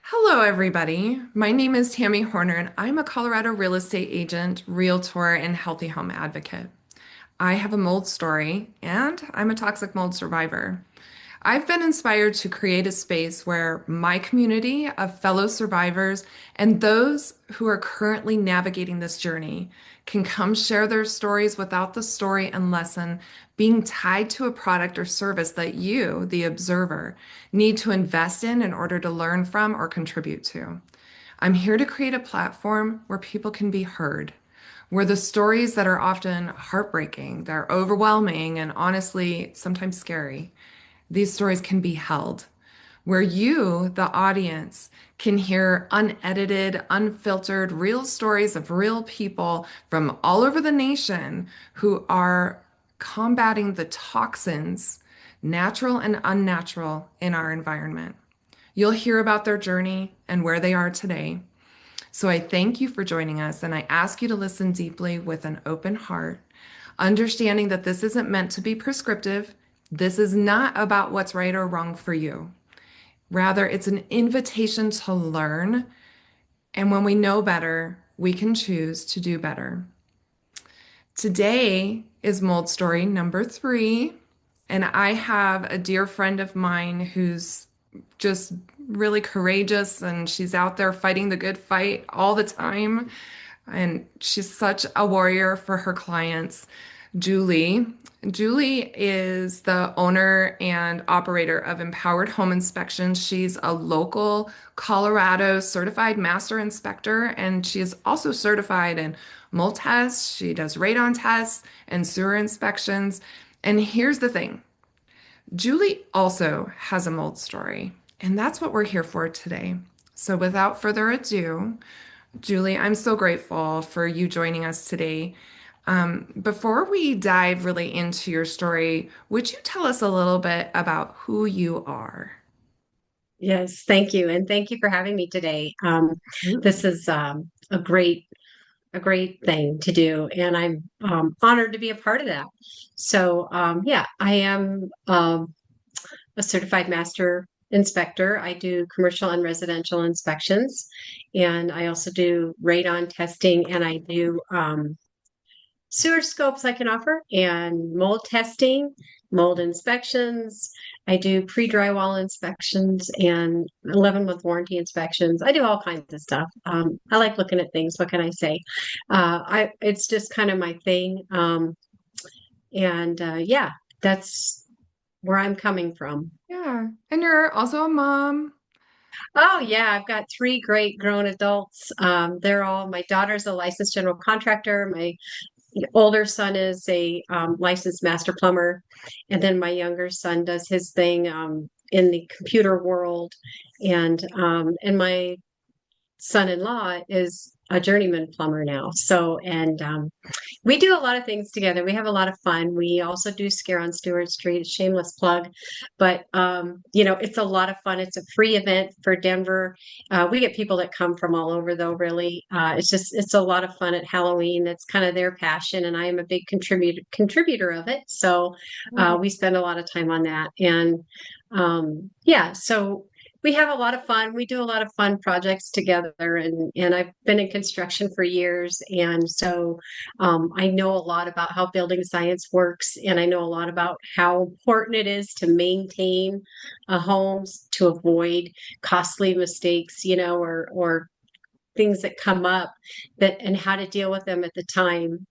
Hello, everybody. My name is Tammy Horner, and I'm a Colorado real estate agent, realtor, and healthy home advocate. I have a mold story, and I'm a toxic mold survivor. I've been inspired to create a space where my community of fellow survivors and those who are currently navigating this journey can come share their stories without the story and lesson being tied to a product or service that you, the observer, need to invest in order to learn from or contribute to. I'm here to create a platform where people can be heard, where the stories that are often heartbreaking, they're overwhelming, and honestly, sometimes scary, these stories can be held, where you, the audience, can hear unedited, unfiltered, real stories of real people from all over the nation who are combating the toxins, natural and unnatural, in our environment. You'll hear about their journey and where they are today. So I thank you for joining us, and I ask you to listen deeply with an open heart, understanding that this isn't meant to be prescriptive. This is not about what's right or wrong for you. Rather, it's an invitation to learn. And when we know better, we can choose to do better. Today is mold story number 3. And I have a dear friend of mine who's just really courageous, and she's out there fighting the good fight all the time. And she's such a warrior for her clients. Julie. Julie is the owner and operator of Empowered Home Inspections. She's a local Colorado certified master inspector, and she is also certified in mold tests. She does radon tests and sewer inspections. And here's the thing, Julie also has a mold story, and that's what we're here for today. So without further ado, Julie, I'm so grateful for you joining us today. Before we dive really into your story, would you tell us a little bit about who you are? Yes, thank you, and thank you for having me today. This Absolutely. is a great thing to do, and I'm honored to be a part of that. So, yeah, I am a certified master inspector. I do commercial and residential inspections, and I also do radon testing, and I do sewer scopes I can offer and mold testing, mold inspections. I do pre-drywall inspections and 11-month warranty inspections. I do all kinds of stuff. I like looking at things. What can I say? It's just kind of my thing. And yeah, that's where I'm coming from. Yeah. And you're also a mom. Oh yeah, I've got three great grown adults. They're all, my daughter's a licensed general contractor. My older son is a licensed master plumber, and then my younger son does his thing in the computer world, and my son-in-law is a journeyman plumber now. So, and we do a lot of things together. We have a lot of fun. We also do Scare on Stewart Street, shameless plug, but it's a lot of fun. It's a free event for Denver. We get people that come from all over, though. Really, it's a lot of fun at Halloween. That's kind of their passion, and I am a big contributor of it. So we spend a lot of time on that, and yeah, so we have a lot of fun. We do a lot of fun projects together, and I've been in construction for years, and so I know a lot about how building science works, and I know a lot about how important it is to maintain homes to avoid costly mistakes, or things that come up that and how to deal with them at the time.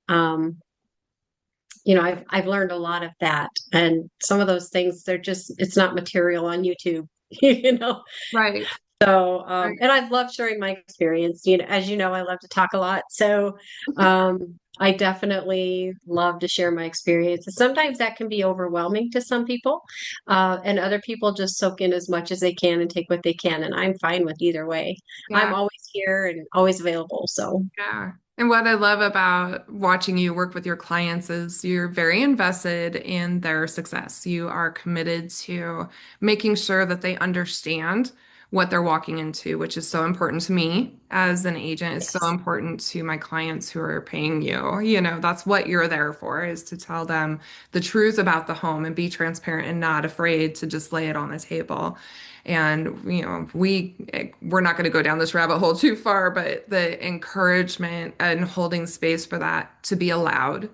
I've learned a lot of that, and some of those things it's not material on YouTube, you know. Right. So, Right. and I love sharing my experience. As you know, I love to talk a lot. So, I definitely love to share my experience. Sometimes that can be overwhelming to some people, and other people just soak in as much as they can and take what they can. And I'm fine with either way. I'm Yeah. always here and always available. So, Yeah. And what I love about watching you work with your clients is you're very invested in their success. You are committed to making sure that they understand what they're walking into, which is so important to me as an agent. It's so Yes, important to my clients who are paying you. You know, that's what you're there for, is to tell them the truth about the home and be transparent and not afraid to just lay it on the table. And, you know, we're not going to go down this rabbit hole too far, but the encouragement and holding space for that to be allowed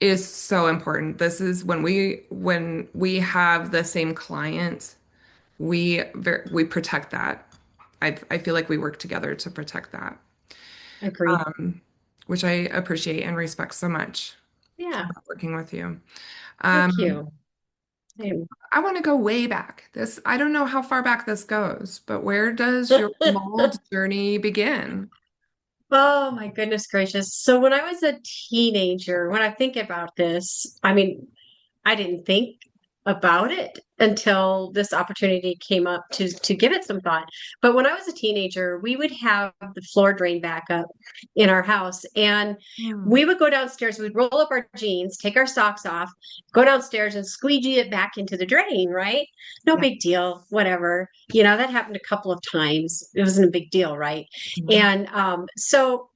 is so important. This is when we have the same client, we protect that. I feel like we work together to protect that, agreed. which I appreciate and respect so much Yeah, about working with you. thank Um, you. I'm- I want to go way back. I don't know how far back this goes, but where does your mold journey begin? Oh my goodness gracious. So when I was a teenager, when I think about this, I mean, I didn't think about it until this opportunity came up to give it some thought. But when I was a teenager, we would have the floor drain back up in our house, and Hmm. we would go downstairs, we'd roll up our jeans, take our socks off, go downstairs and squeegee it back into the drain, right? No Yeah. big deal, whatever. That happened a couple of times. It wasn't a big deal, right? Mhm. And so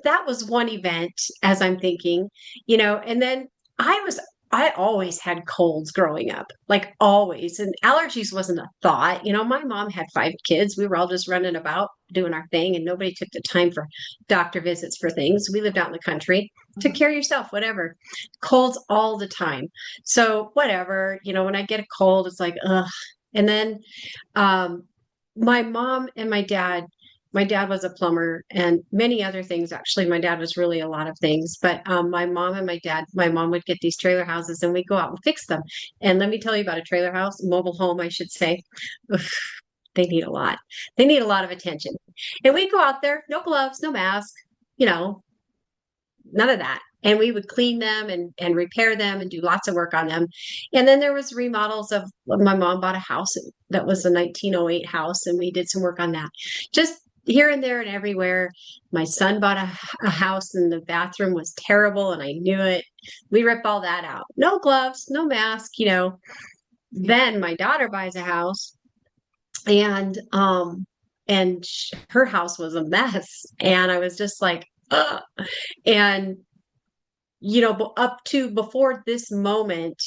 that was one event as I'm thinking, and then I was I always had colds growing up, like always, and allergies wasn't a thought. My mom had 5 kids. We were all just running about doing our thing, and nobody took the time for doctor visits for things. We lived out in the country. Took care of yourself, whatever. Colds all the time. So whatever, when I get a cold, it's like, ugh. And then um, my mom and my dad was a plumber and many other things. Actually, my dad was really a lot of things. But my mom and my mom would get these trailer houses and we'd go out and fix them. And let me tell you about a trailer house, mobile home, I should say. Oof, they need a lot. They need a lot of attention. And we'd go out there, no gloves, no mask, you know, none of that. And we would clean them and repair them and do lots of work on them. And then there was remodels of my mom bought a house that was a 1908 house, and we did some work on that. Just here and there and everywhere. My son bought a house and the bathroom was terrible and I knew it. We ripped all that out. No gloves, no mask. Yeah. Then my daughter buys a house and her house was a mess. And I was just like, ugh. And up to before this moment,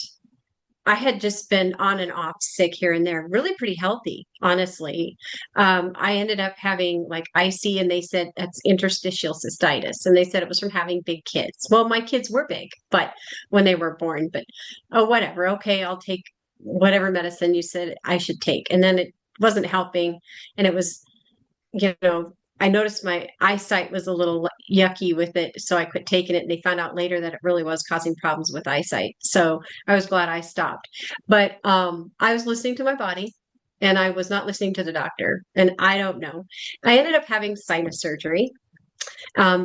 I had just been on and off sick here and there, really pretty healthy, honestly. I ended up having like IC, and they said that's interstitial cystitis, and they said it was from having big kids. Well, my kids were big, but when they were born, but oh, whatever. Okay, I'll take whatever medicine you said I should take. And then it wasn't helping, and it was I noticed my eyesight was a little yucky with it, so I quit taking it. And they found out later that it really was causing problems with eyesight. So I was glad I stopped. But I was listening to my body and I was not listening to the doctor. And I don't know. I ended up having sinus surgery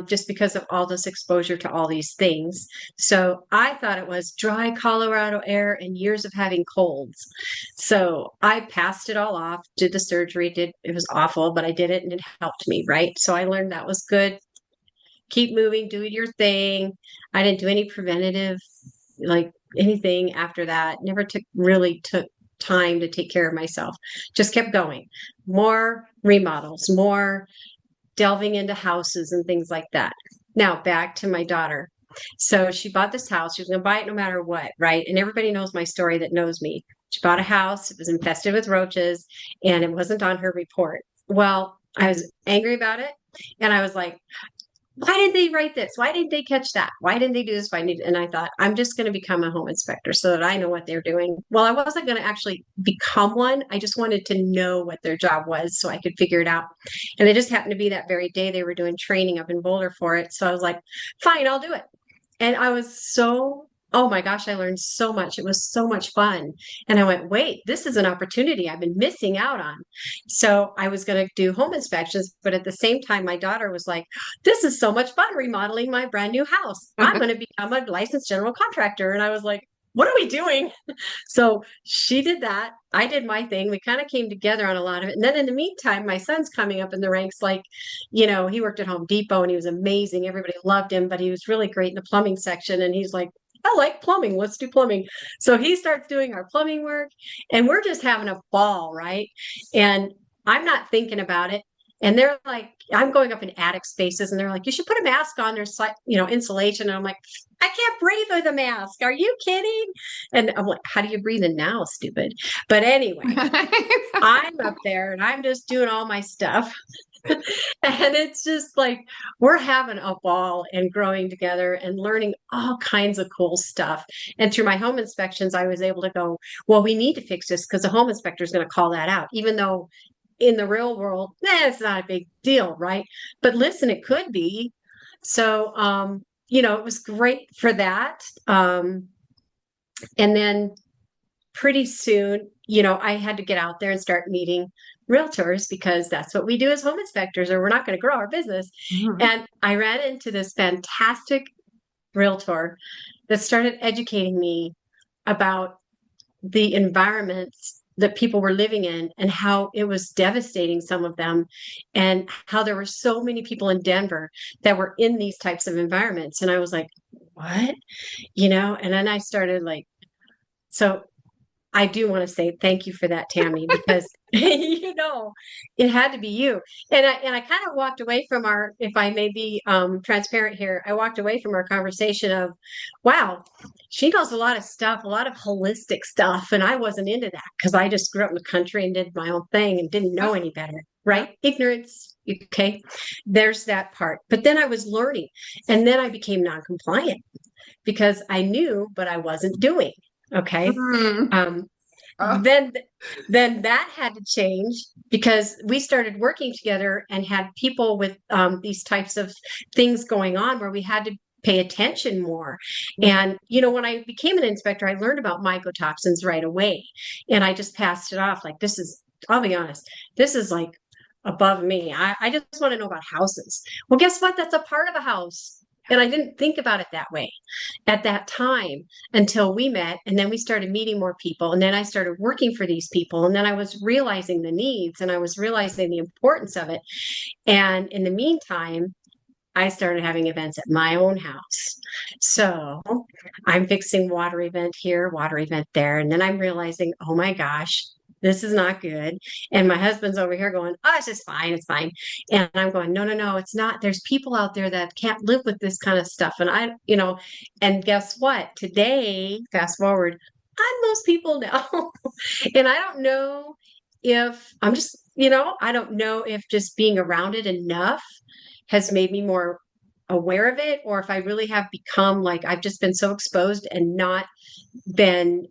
just because of all this exposure to all these things. So I thought it was dry Colorado air and years of having colds. So I passed it all off, did the surgery, it was awful, but I did it and it helped me, right? So I learned that was good. Keep moving, do your thing. I didn't do any preventative, like anything after that. Never took time to take care of myself. Just kept going. More remodels, more delving into houses and things like that. Now, back to my daughter. So she bought this house. She was going to buy it no matter what, right? And everybody knows my story that knows me. She bought a house, it was infested with roaches, and it wasn't on her report. Well, I was angry about it. And I was like, why did they write this? Why didn't they catch that? Why didn't they do this? And I thought, I'm just going to become a home inspector so that I know what they're doing. Well, I wasn't going to actually become one. I just wanted to know what their job was so I could figure it out. And it just happened to be that very day they were doing training up in Boulder for it. So I was like, fine, I'll do it. And I was oh my gosh, I learned so much. It was so much fun. And I went, wait, this is an opportunity I've been missing out on. So I was going to do home inspections. But at the same time, my daughter was like, this is so much fun remodeling my brand new house. I'm going to become a licensed general contractor. And I was like, what are we doing? So she did that. I did my thing. We kind of came together on a lot of it. And then in the meantime, my son's coming up in the ranks. Like, he worked at Home Depot and he was amazing. Everybody loved him, but he was really great in the plumbing section. And he's like, I like plumbing. Let's do plumbing. So he starts doing our plumbing work and we're just having a ball, right? And I'm not thinking about it. And they're like, I'm going up in attic spaces and they're like, you should put a mask on. There's like, insulation. And I'm like, I can't breathe with a mask. Are you kidding? And I'm like, how do you breathe in now, stupid? But anyway, I'm up there and I'm just doing all my stuff. And it's just like we're having a ball and growing together and learning all kinds of cool stuff. And through my home inspections, I was able to go, well, we need to fix this because the home inspector is going to call that out, even though in the real world, it's not a big deal, right? But listen, it could be. So, it was great for that. And then pretty soon, I had to get out there and start meeting realtors because that's what we do as home inspectors, or we're not going to grow our business. Mhm. And I ran into this fantastic realtor that started educating me about the environments that people were living in and how it was devastating some of them and how there were so many people in Denver that were in these types of environments. And I was like, what? And then I started like, so I do want to say thank you for that, Tammy, because it had to be you. And I kind of walked away from our, if I may be transparent here, I walked away from our conversation of, wow, she knows a lot of stuff, a lot of holistic stuff, and I wasn't into that because I just grew up in the country and did my own thing and didn't know Yep. any better, Yep. right? Ignorance. Okay, there's that part. But then I was learning, and then I became non-compliant because I knew, but I wasn't doing. Okay. Mm. Um, Oh. then then that had to change because we started working together and had people with these types of things going on where we had to pay attention more. Mhm. And when I became an inspector, I learned about mycotoxins right away, and I just passed it off like this is. I'll be honest, this is like above me. I just want to know about houses. Well, guess what? That's a part of a house. And I didn't think about it that way at that time until we met. And then we started meeting more people. And then I started working for these people. And then I was realizing the needs and I was realizing the importance of it. And in the meantime, I started having events at my own house. So I'm fixing water event here, water event there. And then I'm realizing, oh my gosh, this is not good. And my husband's over here going, oh, it's just fine. It's fine. And I'm going, no, no, no, it's not. There's people out there that can't live with this kind of stuff. And guess what? Today, fast forward, I'm those people now. And I don't know if I'm just, I don't know if just being around it enough has made me more aware of it or if I really have become like I've just been so exposed and not been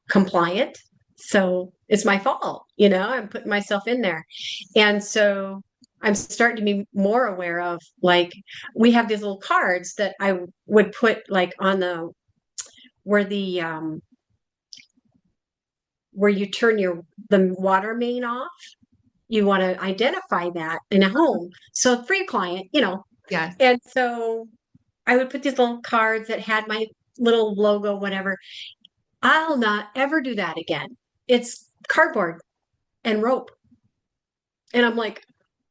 compliant. So it's my fault, I'm putting myself in there. And so I'm starting to be more aware of like we have these little cards that I would put like on the where the where you turn the water main off. You want to identify that in a home. So for your client, Yes. and so I would put these little cards that had my little logo, whatever. I'll not ever do that again. It's cardboard and rope. And I'm like,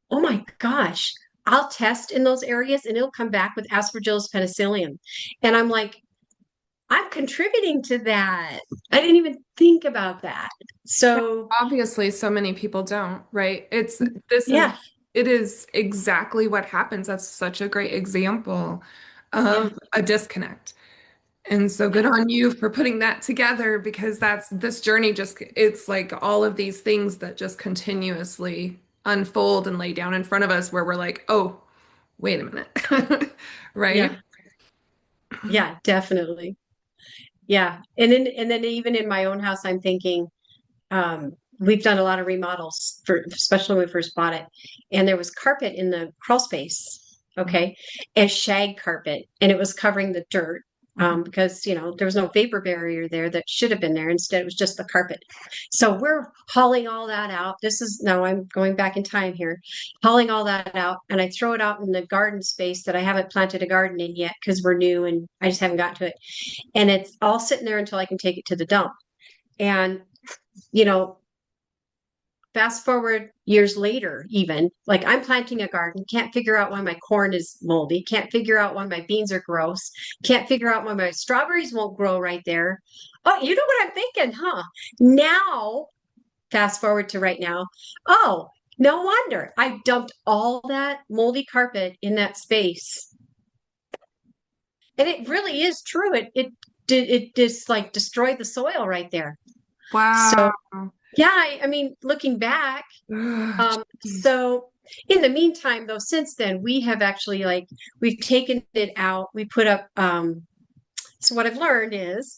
oh my gosh, I'll test in those areas and it'll come back with Aspergillus penicillium. And I'm like, I'm contributing to that. I didn't even think about that. So, Obviously, so many people don't, right? This is yeah, it is exactly what happens. That's such a great example yeah, of a disconnect. And so good on you for putting that together because that's this journey just it's like all of these things that just continuously unfold and lay down in front of us where we're like, "Oh, wait a minute." Right? yeah, yeah, definitely. Yeah. And then even in my own house, I'm thinking, we've done a lot of remodels for especially when we first bought it. And there was carpet in the crawl space, okay, and shag carpet, and it was covering the dirt. Because there was no vapor barrier there that should have been there. Instead, it was just the carpet. So we're hauling all that out. This is now I'm going back in time here, hauling all that out, and I throw it out in the garden space that I haven't planted a garden in yet because we're new and I just haven't gotten to it. And it's all sitting there until I can take it to the dump. And you know, fast forward years later, even like I'm planting a garden, can't figure out why my corn is moldy, can't figure out why my beans are gross, can't figure out why my strawberries won't grow right there. Oh, you know what I'm thinking, huh? Now, fast forward to right now. Oh, no wonder I dumped all that moldy carpet in that space. And it really is true. It just like destroyed the soil right there. Wow. So yeah, I mean, looking back, Ugh, geez. so in the meantime, though, since then, we have actually like we've taken it out. We put up. So what I've learned is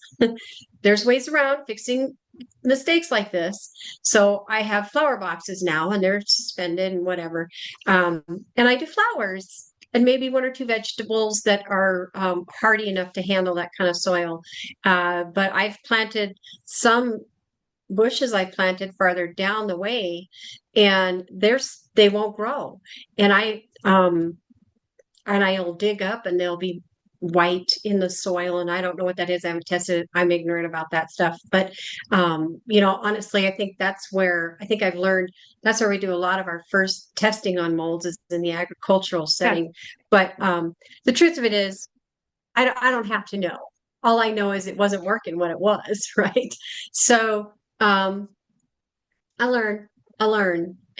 there's ways around fixing mistakes like this. So I have flower boxes now, and they're suspended and whatever. Um, and I do flowers and maybe one or two vegetables that are hardy enough to handle that kind of soil. But I've planted some bushes I planted farther down the way, and they won't grow. And I'll dig up, and they'll be white in the soil, and I don't know what that is. I haven't tested it. I'm ignorant about that stuff. But honestly, I think that's where I think I've learned that's where we do a lot of our first testing on molds is in the agricultural Yes. setting. But the truth of it is, I don't have to know. All I know is it wasn't working when it was, right? So um, I learn,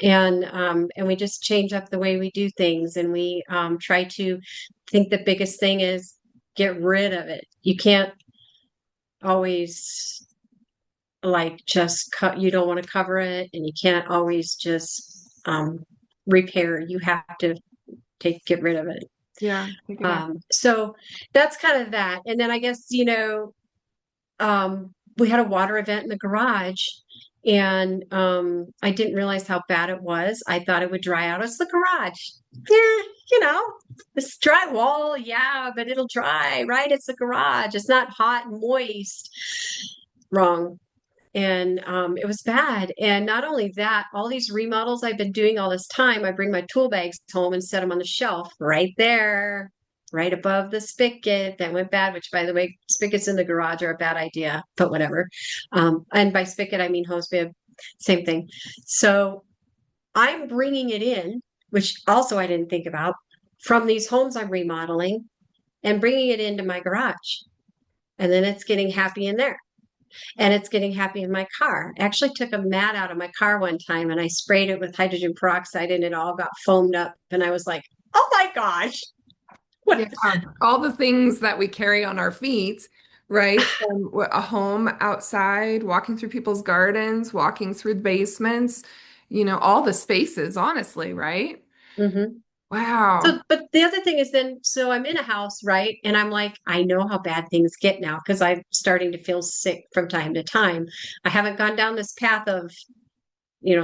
and we just change up the way we do things, and we try to think the biggest thing is get rid of it. You can't always like just cut. You don't want to cover it, and you can't always just repair. You have to get rid of it. Yeah, take it out. So that's kind of that. And then I guess, we had a water event in the garage, and I didn't realize how bad it was. I thought it would dry out. It's the garage. Yeah, it's drywall, yeah, but it'll dry, right? It's the garage. It's not hot and moist. Wrong. And it was bad. And not only that, all these remodels I've been doing all this time, I bring my tool bags home and set them on the shelf right there, right above the spigot that went bad, which, by the way, spigots in the garage are a bad idea, but whatever. And by spigot, I mean hose bib, same thing. So I'm bringing it in, which also I didn't think about, from these homes I'm remodeling and bringing it into my garage. And then it's getting happy in there, and it's getting happy in my car. I actually took a mat out of my car one time, and I sprayed it with hydrogen peroxide, and it all got foamed up. And I was like, oh my gosh. Yeah, What? all the things that we carry on our feet, right? From a home outside, walking through people's gardens, walking through the basements, all the spaces, honestly, right? Mm-hmm. Wow. So, but the other thing is then, so I'm in a house, right? And I'm like, I know how bad things get now because I'm starting to feel sick from time to time. I haven't gone down this path of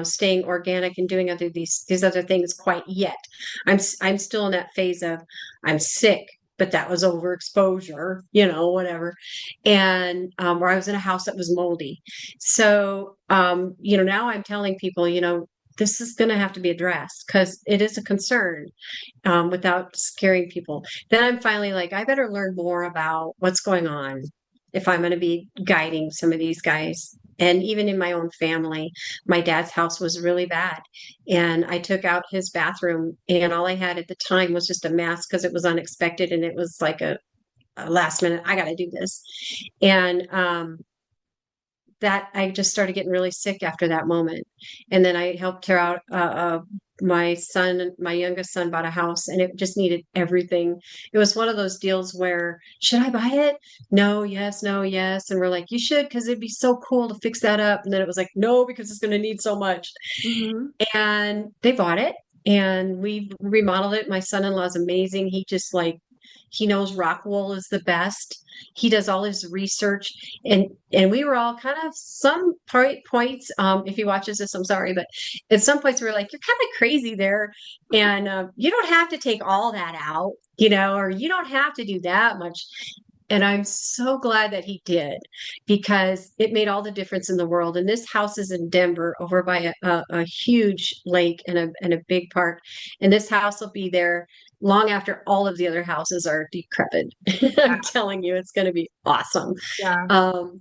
staying organic and doing these other things quite yet. I'm still in that phase of I'm sick, but that was overexposure, whatever. And where I was in a house that was moldy. So now I'm telling people, this is going to have to be addressed because it is a concern, without scaring people. Then I'm finally like, I better learn more about what's going on if I'm going to be guiding some of these guys. And even in my own family, my dad's house was really bad. And I took out his bathroom, and all I had at the time was just a mask because it was unexpected. And it was like a last minute, I got to do this. And that I just started getting really sick after that moment. And then I helped her out. My youngest son bought a house, and it just needed everything. It was one of those deals where, should I buy it? No, yes, no, yes. And we're like, you should, because it'd be so cool to fix that up. And then it was like, no, because it's going to need so much. Hmm. And they bought it, and we remodeled it. My son-in-law is amazing. He knows rock wool is the best. He does all his research, and we were all kind of some points. If he watches this, I'm sorry, but at some points we were like, "You're kind of crazy there," and you don't have to take all that out, or you don't have to do that much. And I'm so glad that he did because it made all the difference in the world. And this house is in Denver over by a huge lake and a big park. And this house will be there long after all of the other houses are decrepit. Yeah. I'm telling you, it's going to be awesome. Yeah. Um,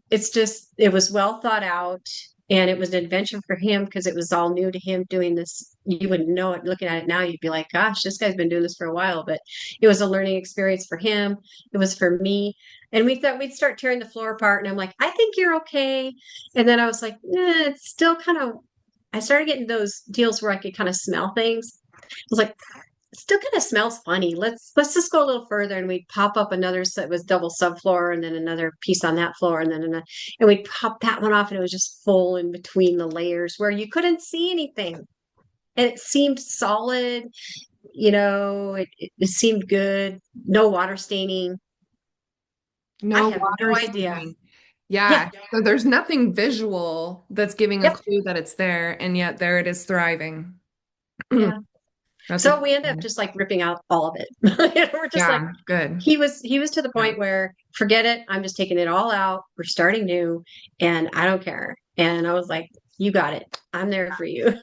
it was well thought out. And it was an adventure for him because it was all new to him doing this. You wouldn't know it looking at it now. You'd be like, gosh, this guy's been doing this for a while. But it was a learning experience for him. It was for me. And we thought we'd start tearing the floor apart. And I'm like, I think you're okay. And then I was like, it's still kind of, I started getting those deals where I could kind of smell things. I was like, it still kind of smells funny. Let's just go a little further, and we'd pop up another set was double subfloor, and then another piece on that floor, and then another, and we'd pop that one off, and it was just full in between the layers where you couldn't see anything, and it seemed solid. It seemed good. No water staining. I No have water no idea. staining. Yeah. Yeah. So there's nothing visual that's giving a Yep. clue that it's there, and yet there it is thriving. Yeah. That's a So we end up just like ripping out all of it. We're just like, yeah, good. he was to the Yeah. point where forget it, I'm just taking it all out, we're starting new, and I don't care. And I was like, you got it, I'm there for you.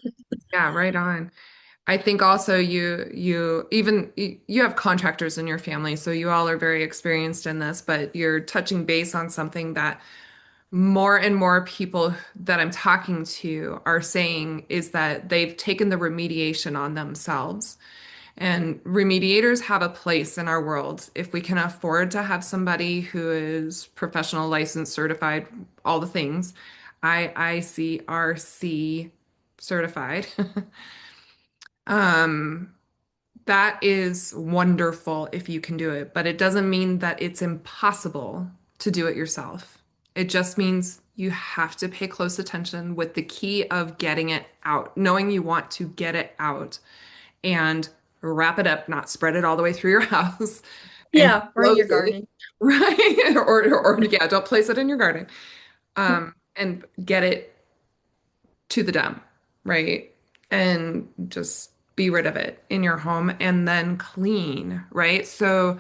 Yeah, right on. I think also you have contractors in your family, so you all are very experienced in this, but you're touching base on something that more and more people that I'm talking to are saying is that they've taken the remediation on themselves. And remediators have a place in our world. If we can afford to have somebody who is professional, licensed, certified, all the things, IICRC certified. Um, that is wonderful if you can do it, but it doesn't mean that it's impossible to do it yourself. It just means you have to pay close attention with the key of getting it out, knowing you want to get it out and wrap it up, not spread it all the way through your house and Yeah, or in close your it, garden. right? Or yeah, don't place it in your garden. And get it to the dump, right? And just be rid of it in your home and then clean, right? So,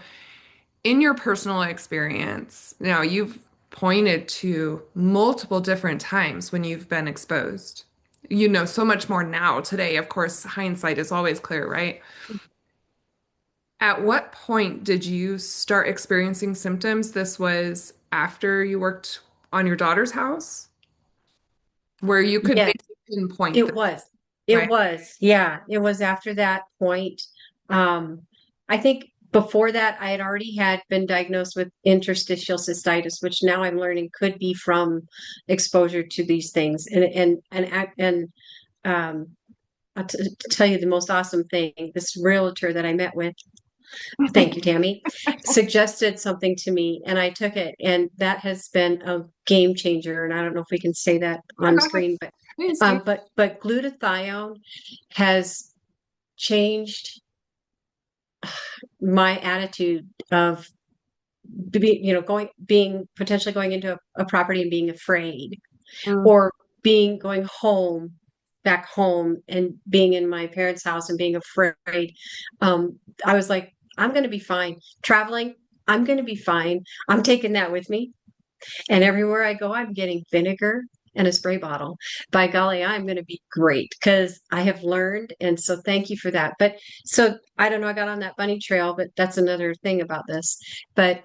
in your personal experience, now you've pointed to multiple different times when you've been exposed. You know so much more now today. Of course, hindsight is always clear, right? At what point did you start experiencing symptoms? This was after you worked on your daughter's house, where you could Yes, maybe pinpoint it this, was. It right? was. Yeah, it was after that point. Um, I think before that, I had already had been diagnosed with interstitial cystitis, which now I'm learning could be from exposure to these things. And I'll tell you the most awesome thing. This realtor that I met with, thank you, Tammy, suggested something to me, and I took it, and that has been a game changer. And I don't know if we can say that Yeah, on go ahead. screen, but Please do. glutathione has changed my attitude of being potentially going into a property and being afraid, Mm. or being going home back home and being in my parents' house and being afraid. I was like, I'm going to be fine traveling. I'm going to be fine. I'm taking that with me. And everywhere I go, I'm getting vinegar and a spray bottle. By golly, I'm going to be great because I have learned. And so thank you for that. But so I don't know, I got on that bunny trail, but that's another thing about this. But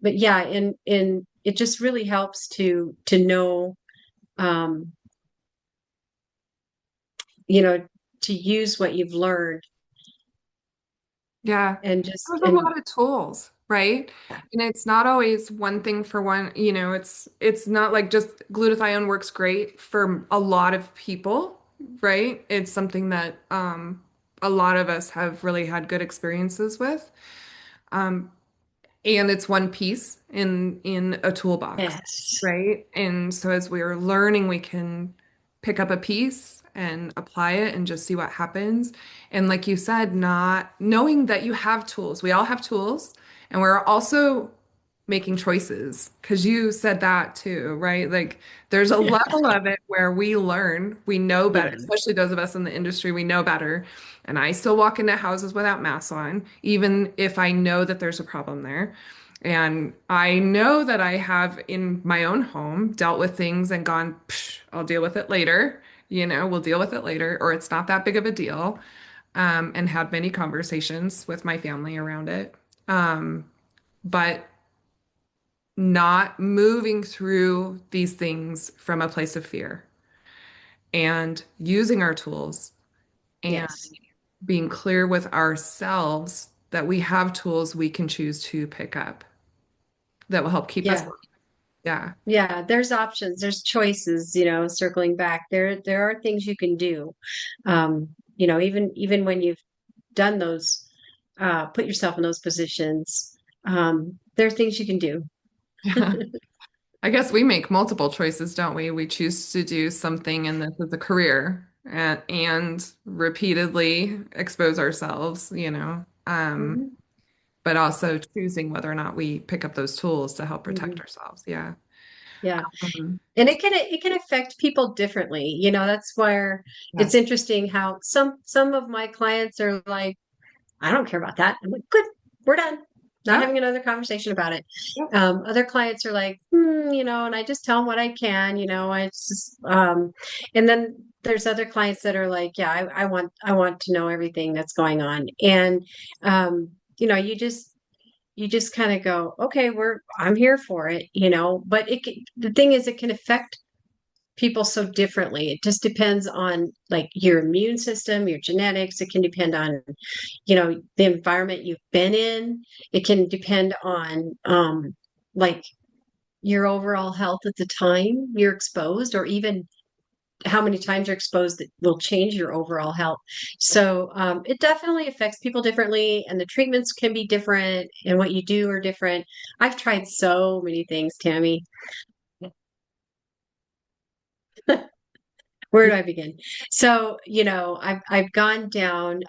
yeah, in it just really helps to know, um, you know, to use what you've learned Yeah. and just There's a and lot of tools, right? And it's not always one thing for one, it's not like just glutathione works great for a lot of people, right? It's something that a lot of us have really had good experiences with. Um, and it's one piece in a toolbox, yes. right? And so as we're learning, we can pick up a piece and apply it and just see what happens. And like you said, not knowing that you have tools. We all have tools, and we're also making choices because you said that too, right? Like there's a level of it where we learn, we know better, Yeah. especially those of us in the industry, we know better. And I still walk into houses without masks on, even if I know that there's a problem there. And I know that I have in my own home dealt with things and gone, "Psh, I'll deal with it later. We'll deal with it later, or it's not that big of a deal." And had many conversations with my family around it. But not moving through these things from a place of fear. and using our tools and Yes. being clear with ourselves that we have tools we can choose to pick up that will help keep us. Yeah. Yeah. Yeah, there's options, there's choices, circling back. There are things you can do. Even when you've done those, put yourself in those positions, there are things you can do. Yeah. I guess we make multiple choices, don't we? We choose to do something in this as a career and repeatedly expose ourselves, Mhm. but also choosing whether or not we pick up those tools to help protect Mhm. ourselves. Yeah. Yeah. Um, And it can affect people differently. That's where it's yes. interesting how some of my clients are like, I don't care about that. I'm like, good, we're done. Not Yep. having another conversation about it. Yep. Other clients are like, and I just tell them what I can, it's just, and then there's other clients that are like, yeah, I want to know everything that's going on. And, you know, you just kind of go, okay, I'm here for it, but the thing is, it can affect people so differently. It just depends on like your immune system, your genetics. It can depend on, the environment you've been in. It can depend on like your overall health at the time you're exposed, or even how many times you're exposed that will change your overall health. So it definitely affects people differently, and the treatments can be different, and what you do are different. I've tried so many things, Tammy. Where do I begin? So, I've gone down.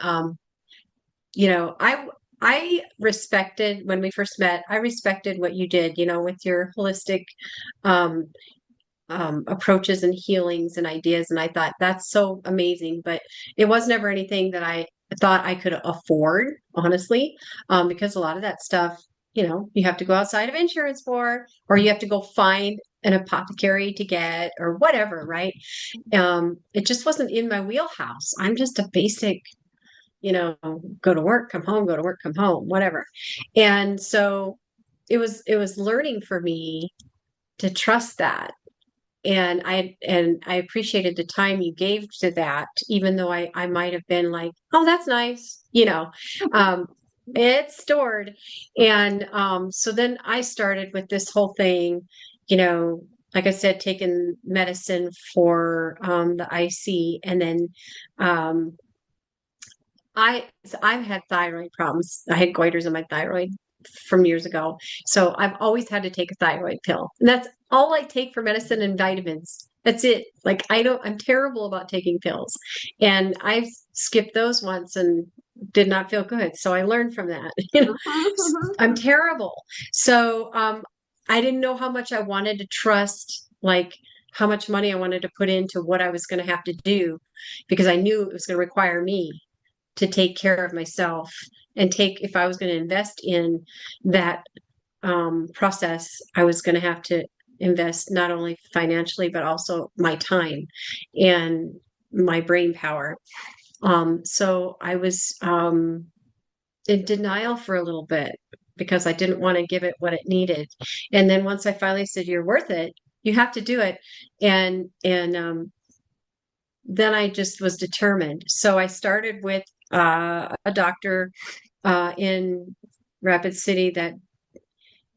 You know, I respected when we first met. I respected what you did. With your holistic um, approaches and healings and ideas, and I thought that's so amazing. But it was never anything that I thought I could afford, honestly, because a lot of that stuff, you have to go outside of insurance for, or you have to go find an apothecary to get, or whatever, right? It just wasn't in my wheelhouse. I'm just a basic, go to work, come home, go to work, come home, whatever. And so it was learning for me to trust that. And I appreciated the time you gave to that, even though I might have been like, oh, that's nice, Um, it's stored. And so then I started with this whole thing, you know, like I said, taking medicine for the IC, and then um, I've had thyroid problems. I had goiters in my thyroid from years ago. So I've always had to take a thyroid pill. And that's all I take for medicine and vitamins. That's it. Like I'm terrible about taking pills. And I've skipped those once and did not feel good. So I learned from that. I'm terrible. So I didn't know how much I wanted to trust, like how much money I wanted to put into what I was going to have to do, because I knew it was going to require me to take care of myself, and if I was going to invest in that process, I was going to have to invest not only financially, but also my time and my brain power. So I was in denial for a little bit because I didn't want to give it what it needed. And then once I finally said, you're worth it, you have to do it. And then I just was determined. So I started with a doctor in Rapid City that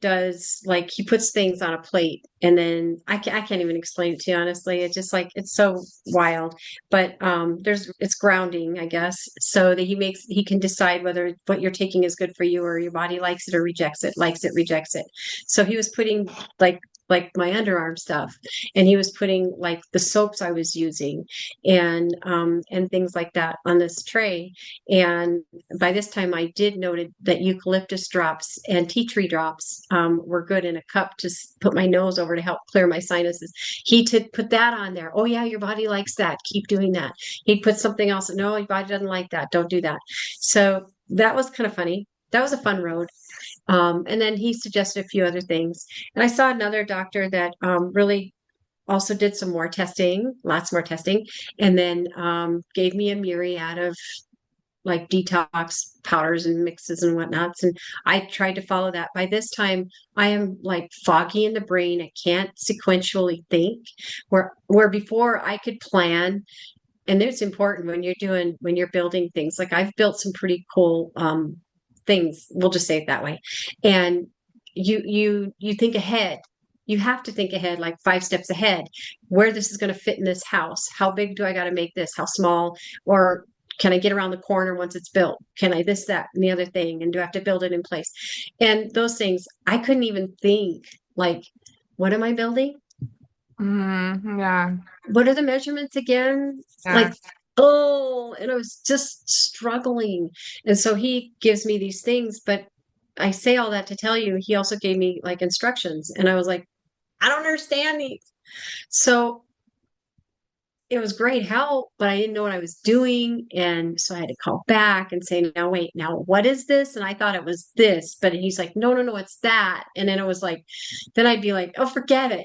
does, like, he puts things on a plate, and then I can't even explain it to you, honestly. It's just like, it's so wild. But it's grounding, I guess, so that he can decide whether what you're taking is good for you, or your body likes it or rejects it, likes it, rejects it. So he was putting like my underarm stuff, and he was putting like the soaps I was using, and things like that on this tray. And by this time, I did noted that eucalyptus drops and tea tree drops were good in a cup to put my nose over to help clear my sinuses. He to put that on there. Oh yeah, your body likes that. Keep doing that. He'd put something else. No, your body doesn't like that. Don't do that. So that was kind of funny. That was a fun road. And then he suggested a few other things. And I saw another doctor that really also did some more testing, lots more testing, and then gave me a myriad of like detox powders and mixes and whatnots. And I tried to follow that. By this time, I am like foggy in the brain. I can't sequentially think where before I could plan. And it's important when you're building things. Like I've built some pretty cool things. We'll just say it that way. And you think ahead. You have to think ahead, like 5 steps ahead, where this is going to fit in this house. How big do I got to make this? How small? Or can I get around the corner once it's built? Can I this, that, and the other thing? And do I have to build it in place? And those things, I couldn't even think like, what am I building? Yeah. What are the measurements again? Yeah. Like, oh, and I was just struggling. And so he gives me these things, but I say all that to tell you, he also gave me like instructions. And I was like, I don't understand these. So it was great help, but I didn't know what I was doing. And so I had to call back and say, now wait, now what is this? And I thought it was this, but he's like, no, no, no, it's that. And then it was like, then I'd be like, oh, forget it.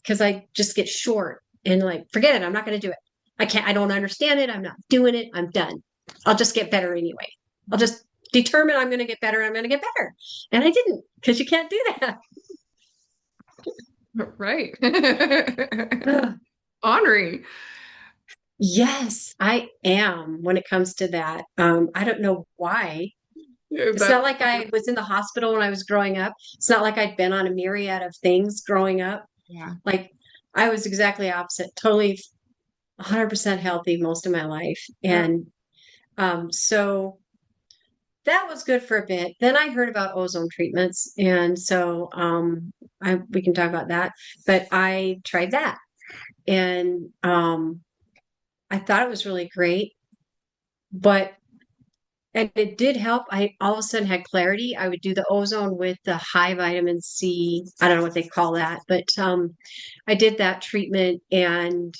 Cause I just get short and like, forget it. I'm not going to do it. I don't understand it. I'm not doing it. I'm done. I'll just get better anyway. I'll just determine I'm going to get better. I'm going to get better. And I didn't because you can't do that. Right. Ornery. Yes, I am when it comes to that. I don't know why. Yeah, It's that's not like I was in the hospital when I was growing up. It's not like I'd been on a myriad of things growing up. yeah. Like I was exactly opposite, totally 100% healthy most of my life. Yeah. And so that was good for a bit. Then I heard about ozone treatments. And so we can talk about that. But I tried that. And I thought it was really great. But and it did help. I all of a sudden had clarity. I would do the ozone with the high vitamin C. I don't know what they call that, but I did that treatment and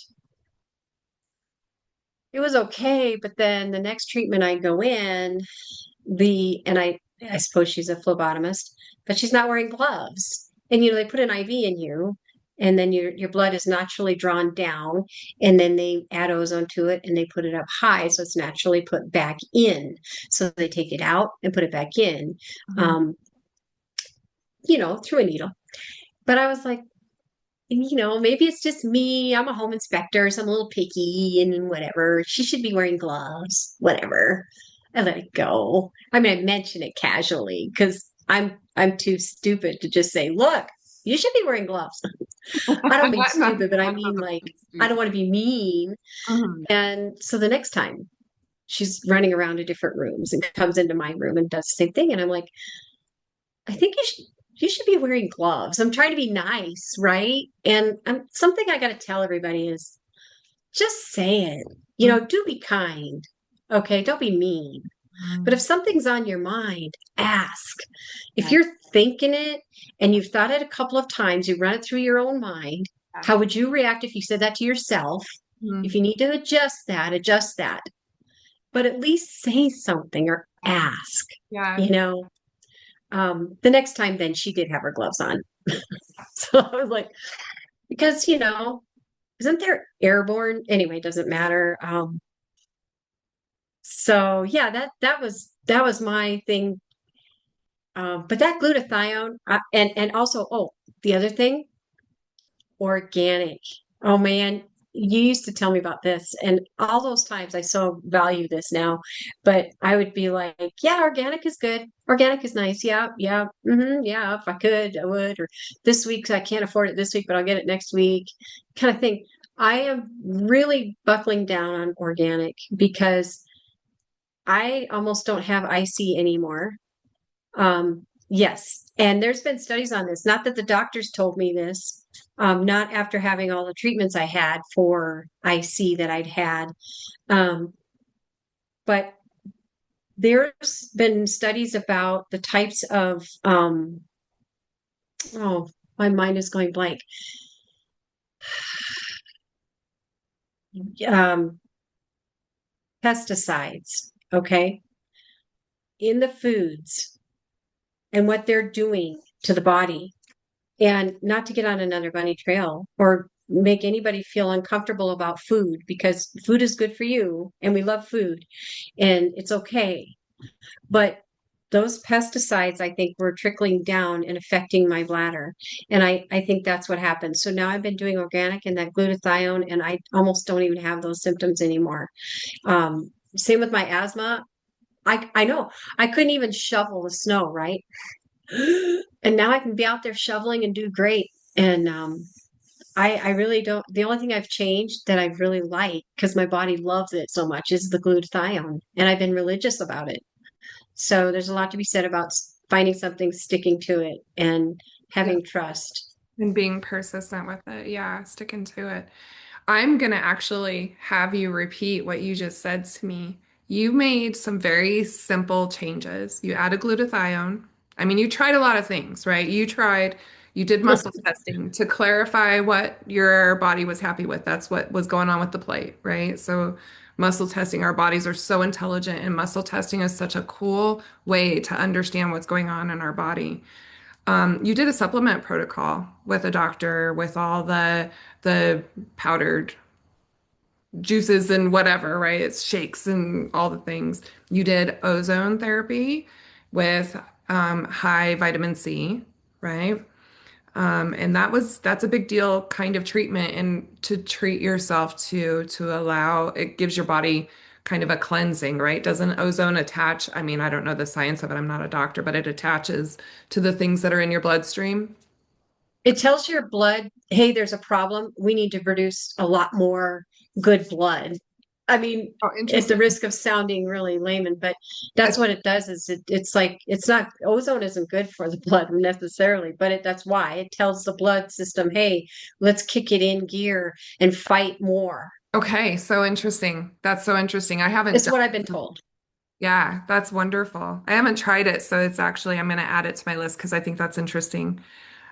it was okay. But then the next treatment I go in, I suppose she's a phlebotomist, but she's not wearing gloves. And they put an IV in you, and then your blood is naturally drawn down, and then they add ozone to it and they put it up high, so it's naturally put back in. So they take it out and put it back in, Mhm. um, through a needle. But I was like, maybe it's just me. I'm a home inspector, so I'm a little picky and whatever. She should be wearing gloves, whatever. I let it go. I mean, I mention it casually because I'm too stupid to just say, look, you should be wearing gloves. I don't mean No, stupid, but I that mean doesn't like seem I don't stupid. want to be mean. Mhm. And so the next time she's running around to different rooms and comes into my room and does the same thing. And I'm like, I think you should be wearing gloves. I'm trying to be nice, right? And something I got to tell everybody is just say it. Do be kind. Okay, don't be mean. But if Mhm. something's on your mind, ask. If Yeah. you're thinking it and you've thought it a couple of times, you run it through your own mind, Yeah. how would you react if you said that to yourself? If Mhm. you need to adjust that, adjust that. But at least say something or ask, Yeah. you know. The next time, then she did have her gloves on. So I was like, because, isn't there airborne? Anyway, it doesn't matter. So yeah, that was my thing. But that glutathione, and also, oh, the other thing, organic. Oh man, you used to tell me about this, and all those times I so value this now. But I would be like, yeah, organic is good. Organic is nice. Yeah, yeah, yeah. If I could, I would. Or this week I can't afford it this week, but I'll get it next week, kind of thing. I am really buckling down on organic because I almost don't have IC anymore. Yes, and there's been studies on this. Not that the doctors told me this, not after having all the treatments I had for IC that I'd had, um, but there's been studies about the types of oh, my mind is going blank. Um, Pesticides, okay, in the foods and what they're doing to the body. And not to get on another bunny trail or make anybody feel uncomfortable about food because food is good for you and we love food and it's okay. But those pesticides, I think, were trickling down and affecting my bladder. And I think that's what happened. So now I've been doing organic and that glutathione, and I almost don't even have those symptoms anymore. Same with my asthma. I know I couldn't even shovel the snow, right? And now I can be out there shoveling and do great. And I really don't. The only thing I've changed that I really like because my body loves it so much is the glutathione, and I've been religious about it. So there's a lot to be said about finding something, sticking to it, and Yeah. having trust. And being persistent with it. Yeah, sticking to it. I'm going to actually have you repeat what you just said to me. You made some very simple changes. You added glutathione. I mean, you tried a lot of things, right? You did muscle testing to clarify what your body was happy with. That's what was going on with the plate, right? So, muscle testing, our bodies are so intelligent, and muscle testing is such a cool way to understand what's going on in our body. You did a supplement protocol with a doctor with all the powdered juices and whatever, right? It's shakes and all the things. You did ozone therapy with high vitamin C, right? And that's a big deal kind of treatment and to treat yourself to allow it gives your body kind of a cleansing, right? Doesn't ozone attach? I mean, I don't know the science of it. I'm not a doctor, but it attaches to the things that are in your bloodstream. It tells your blood, hey, there's a problem. We need to produce a lot more good blood. I mean, Oh, at the interesting. risk of sounding really layman, but that's what it does is it's like it's not ozone isn't good for the blood necessarily, but that's why it tells the blood system, hey, let's kick it in gear and fight more. Okay, so interesting. That's so interesting. I haven't It's done. what I've been told. Yeah, that's wonderful. I haven't tried it, so it's actually I'm going to add it to my list because I think that's interesting.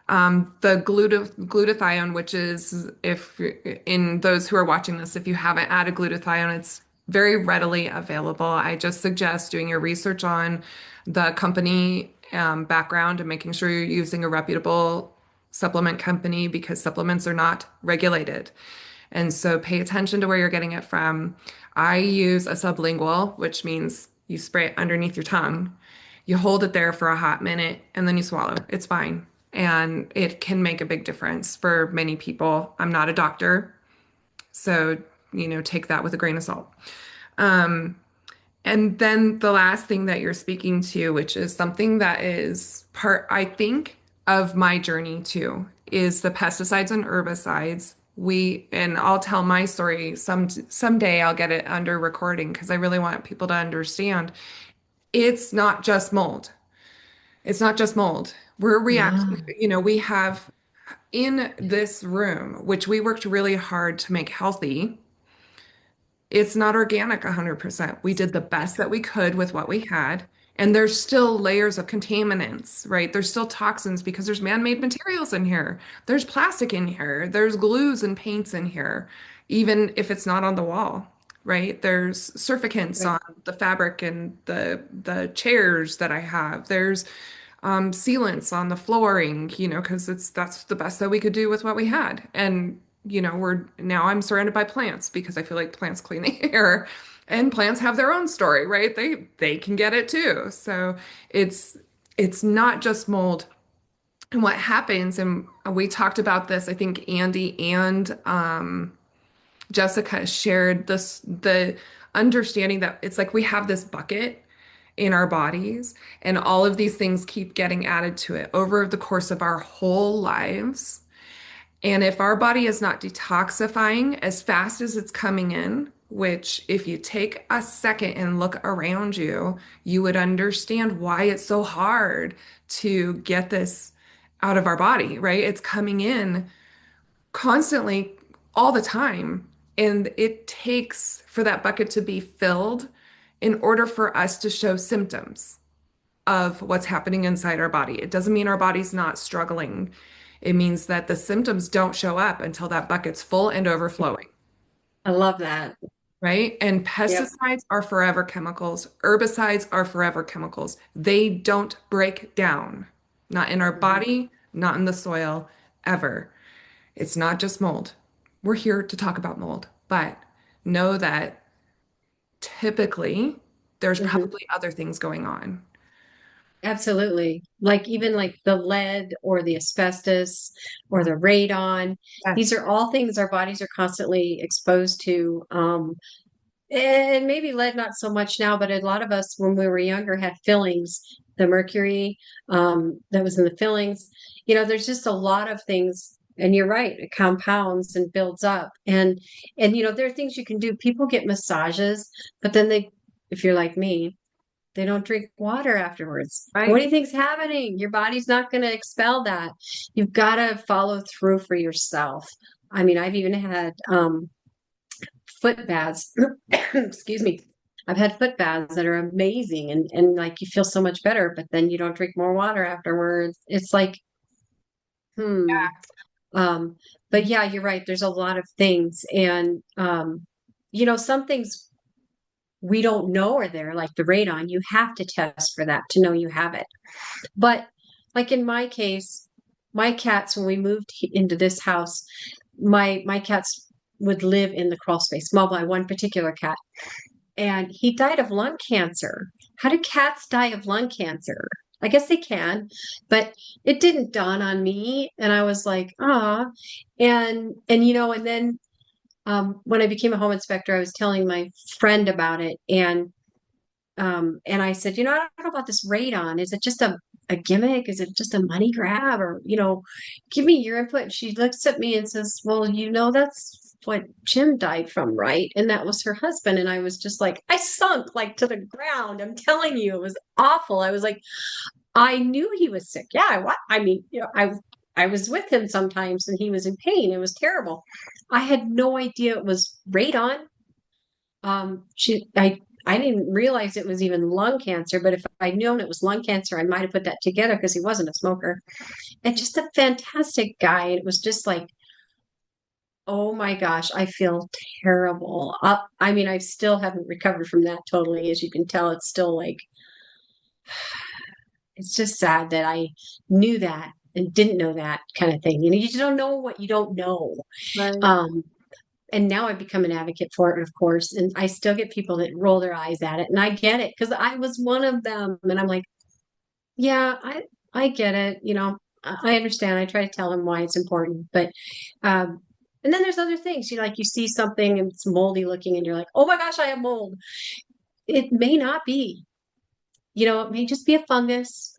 The glutathione, which is if in those who are watching this, if you haven't added glutathione, it's very readily available. I just suggest doing your research on the company background and making sure you're using a reputable supplement company because supplements are not regulated. And so pay attention to where you're getting it from. I use a sublingual, which means you spray it underneath your tongue. You hold it there for a hot minute and then you swallow. It's fine. And it can make a big difference for many people. I'm not a doctor, so take that with a grain of salt. And then the last thing that you're speaking to, which is something that is part, I think, of my journey too, is the pesticides and herbicides. And I'll tell my story someday I'll get it under recording because I really want people to understand. It's not just mold. It's not just mold. We're Yeah. reacting, we have in this room, which we worked really hard to make healthy. It's not organic 100%. We did the best that we could with what we had. And there's still layers of contaminants, right? There's still toxins because there's man-made materials in here. There's plastic in here. There's glues and paints in here, even if it's not on the wall, right? There's surfactants Right. on the fabric and the chairs that I have. There's sealants on the flooring, because that's the best that we could do with what we had. And I'm surrounded by plants because I feel like plants clean the air, and plants have their own story, right? They can get it too. So it's not just mold. And what happens, and we talked about this, I think Andy and Jessica shared the understanding that it's like we have this bucket in our bodies, and all of these things keep getting added to it over the course of our whole lives. And if our body is not detoxifying as fast as it's coming in, which if you take a second and look around you, you would understand why it's so hard to get this out of our body, right? It's coming in constantly all the time. And it takes for that bucket to be filled in order for us to show symptoms of what's happening inside our body. It doesn't mean our body's not struggling. It means that the symptoms don't show up until that bucket's full and overflowing, I love that. right? And Yep. pesticides are forever chemicals. Herbicides are forever chemicals. They don't break down, not in our Mhm. body, not in the soil, ever. It's not just mold. we're here to talk about mold, but know that typically there's Mhm. probably other things going on. Absolutely. Like even like the lead or the asbestos or Mm. the radon, these Yes. are all things our bodies are constantly exposed to. And maybe lead not so much now, but a lot of us when we were younger had fillings, the mercury that was in the fillings. There's just a lot of things, and you're right, it compounds and builds up. And there are things you can do. People get massages, but then if you're like me, they don't drink water afterwards. What do Right. you think's happening? Your body's not going to expel that. You've got to follow through for yourself. I mean, I've even had foot baths. Excuse me. I've had foot baths that are amazing and like you feel so much better, but then you don't drink more water afterwards. It's like, hmm. Um, but yeah, you're right. There's a lot of things. And some things we don't know are there, like the radon. You have to test for that to know you have it. But like in my case, my cats, when we moved into this house, my cats would live in the crawl space. Well, my one particular cat, and he died of lung cancer. How do cats die of lung cancer? I guess they can, but it didn't dawn on me, and I was like, ah, and then when I became a home inspector, I was telling my friend about it, and I said, I don't know about this radon. Is it just a gimmick? Is it just a money grab? Or, give me your input. And she looks at me and says, well, that's what Jim died from, right? And that was her husband. And I was just like, I sunk like to the ground. I'm telling you, it was awful. I was like, I knew he was sick. Yeah, I mean, I was with him sometimes and he was in pain. It was terrible. I had no idea it was radon. I didn't realize it was even lung cancer, but if I'd known it was lung cancer, I might have put that together because he wasn't a smoker. And just a fantastic guy. It was just like, oh my gosh, I feel terrible. I mean, I still haven't recovered from that totally. As you can tell, it's still like, it's just sad that I knew that and didn't know that kind of thing. You just don't know what you don't know. Right. Um, and now I've become an advocate for it, of course. And I still get people that roll their eyes at it, and I get it because I was one of them. And I'm like, yeah, I get it. I understand. I try to tell them why it's important, but um, and then there's other things. Like you see something and it's moldy looking, and you're like, oh my gosh, I have mold. It may not be. It may just be a fungus.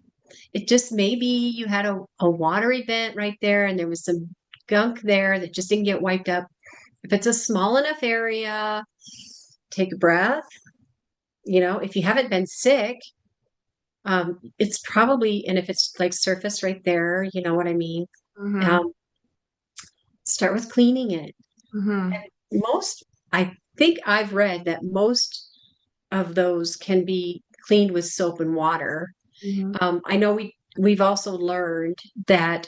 It just maybe you had a water event right there, and there was some gunk there that just didn't get wiped up. If it's a small enough area, take a breath. If you haven't been sick, it's probably, and if it's like surface right there, you know what I mean? Mm-hmm. Um, Start with cleaning it. Mm-hmm. Most, I think I've read that most of those can be cleaned with soap and water. Mm-hmm. I know we've also learned that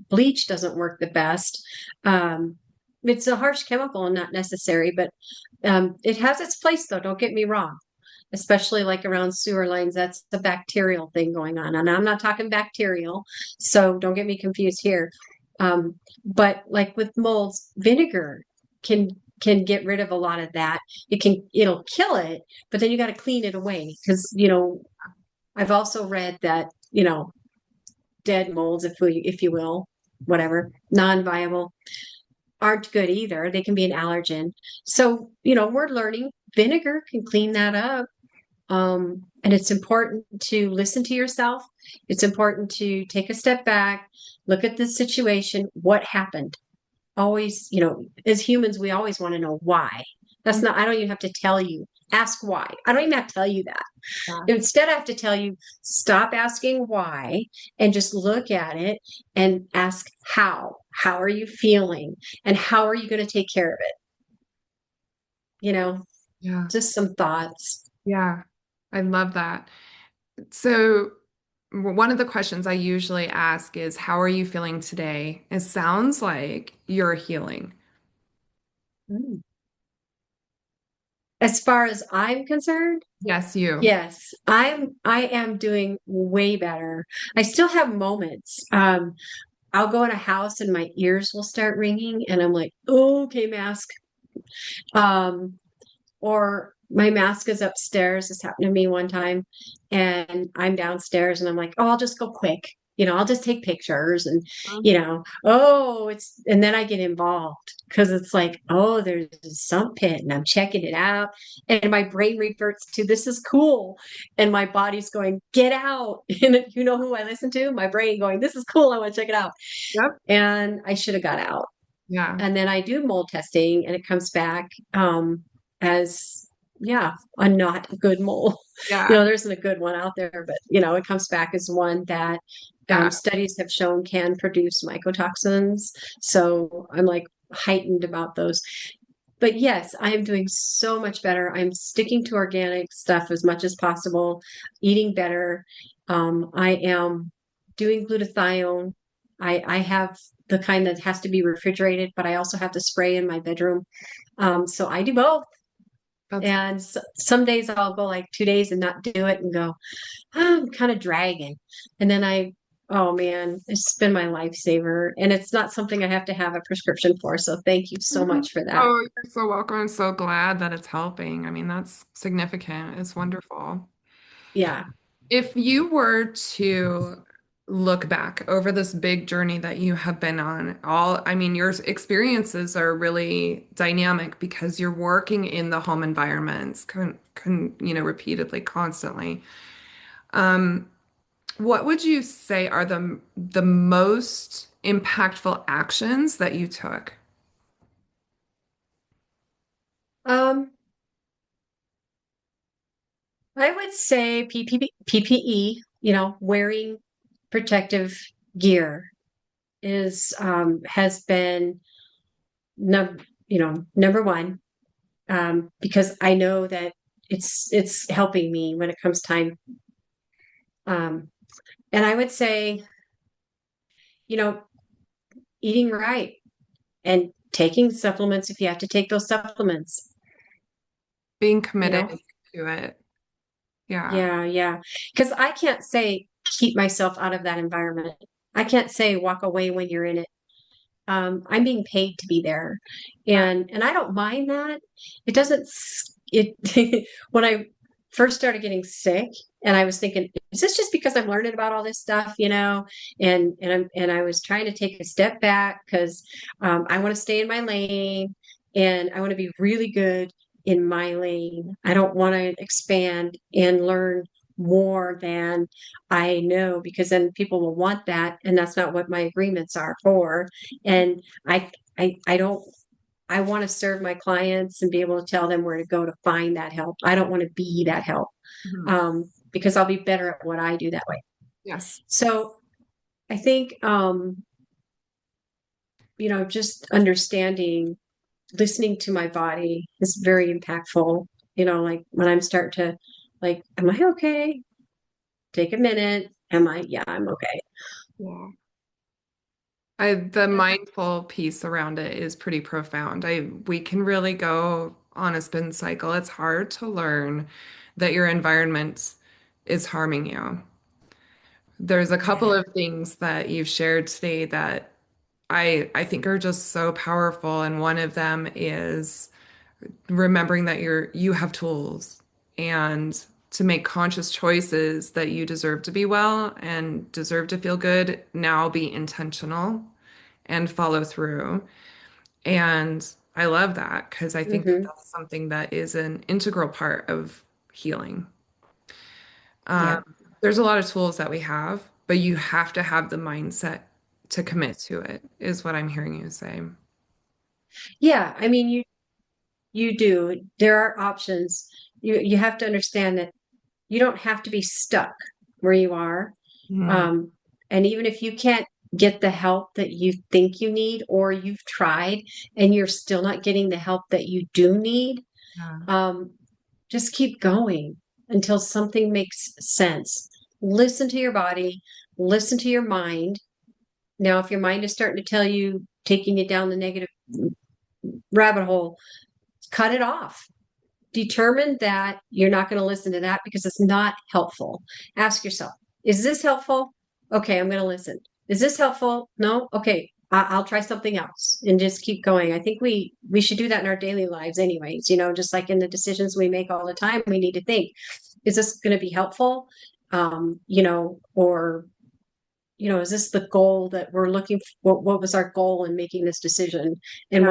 bleach doesn't work the best. Um, it's a harsh chemical and not necessary, but it has its place, though. Don't get me wrong. Especially like around sewer lines, that's the bacterial thing going on. And I'm not talking bacterial, so don't get me confused here. But like with molds, vinegar can can get rid of a lot of that. It'll kill it, but then you got to clean it away because I've also read that dead molds, if you will, whatever, non-viable, aren't good either. They can be an allergen. So we're learning vinegar can clean that up. And it's important to listen to yourself. It's important to take a step back, look at the situation, what happened. Always, as humans, we always want to know why. I don't even have to tell you. Ask why. I don't even have to tell you that. Yeah. Instead, I have to tell you, stop asking why and just look at it and ask how. How are you feeling? And how are you going to take care of it? You know, Yeah. just some thoughts. Yeah. I love that. So, one of the questions I usually ask is, how are you feeling today? It sounds like you're healing. Mm. As far as I'm concerned, Yes, you. yes, I am doing way better. I still have moments. I'll go in a house and my ears will start ringing and I'm like, oh, okay, mask. Um, or my mask is upstairs. This happened to me one time, and I'm downstairs, and I'm like, oh, I'll just go quick. I'll just take pictures, and oh, and then I get involved because it's like, oh, there's a sump pit, and I'm checking it out, and my brain reverts to this is cool, and my body's going, get out, and you know who I listen to? My brain going, this is cool, I want to check it out, Yep. and I should have got out. Yeah. And then I do mold testing and it comes back as, yeah, a not good mold. Yeah. There isn't a good one out there, but, it comes back as one that Yeah. studies have shown can produce mycotoxins. So I'm like heightened about those. But yes, I am doing so much better. I'm sticking to organic stuff as much as possible, eating better. I am doing glutathione. I have the kind that has to be refrigerated, but I also have the spray in my bedroom. So I do both. That's And some days I'll go like 2 days and not do it and go, I'm kind of dragging. And then oh man, it's been my lifesaver. And it's not something I have to have a prescription for. So thank you so Mhm. much for that. Oh, you're so welcome. I'm so glad that it's helping. I mean, that's significant. It's wonderful. Yeah. If you were to look back over this big journey that you have been on, I mean, your experiences are really dynamic because you're working in the home environments, repeatedly, constantly. Um, what would you say are the most impactful actions that you took? Um, I would say PPE, wearing protective gear has been number one, because I know that it's helping me when it comes time. Um, and I would say, you know, eating right and taking supplements if you have to take those supplements, Being you committed know. to it. Yeah. Yeah, yeah. Because I can't say keep myself out of that environment. I can't say walk away when you're in it. I'm being paid to be there, Yeah. and I don't mind that. It doesn't it when I first started getting sick, and I was thinking, is this just because I'm learning about all this stuff, and I was trying to take a step back because I want to stay in my lane, and I want to be really good in my lane. I don't want to expand and learn more than I know because then people will want that, and that's not what my agreements are for. And I don't, I want to serve my clients and be able to tell them where to go to find that help. I don't want to be that help, Mhm. because I'll be better at what I do that way. Yes. So I think, just understanding, listening to my body is very impactful. Like when I'm starting to, like, am I okay? Take a minute. Yeah, I'm okay. Yeah. The mindful piece around it is pretty profound. We can really go on a spin cycle. It's hard to learn that your environment is harming you. There's a couple Yeah. of things that you've shared today that I think are just so powerful, and one of them is remembering that you have tools and to make conscious choices that you deserve to be well and deserve to feel good. Now be intentional and follow through. And I love that because I think that Hmm. that's something that is an integral part of healing. Yeah. There's a lot of tools that we have, but you have to have the mindset to commit to it, is what I'm hearing you say. Yeah. I mean, you do. There are options. You have to understand that you don't have to be stuck where you are. Mhm. Um, and even if you can't get the help that you think you need, or you've tried and you're still not getting the help that you do need, Yeah. um, just keep going until something makes sense. Listen to your body, listen to your mind. Now, if your mind is starting to tell you, taking you down the negative rabbit hole, cut it off. Determine that you're not going to listen to that because it's not helpful. Ask yourself, is this helpful? Okay, I'm going to listen. Is this helpful? No? Okay. I'll try something else and just keep going. I think we should do that in our daily lives anyways, just like in the decisions we make all the time, we need to think, is this going to be helpful? Or is this the goal that we're looking for? What was our goal in making this decision? And Yeah.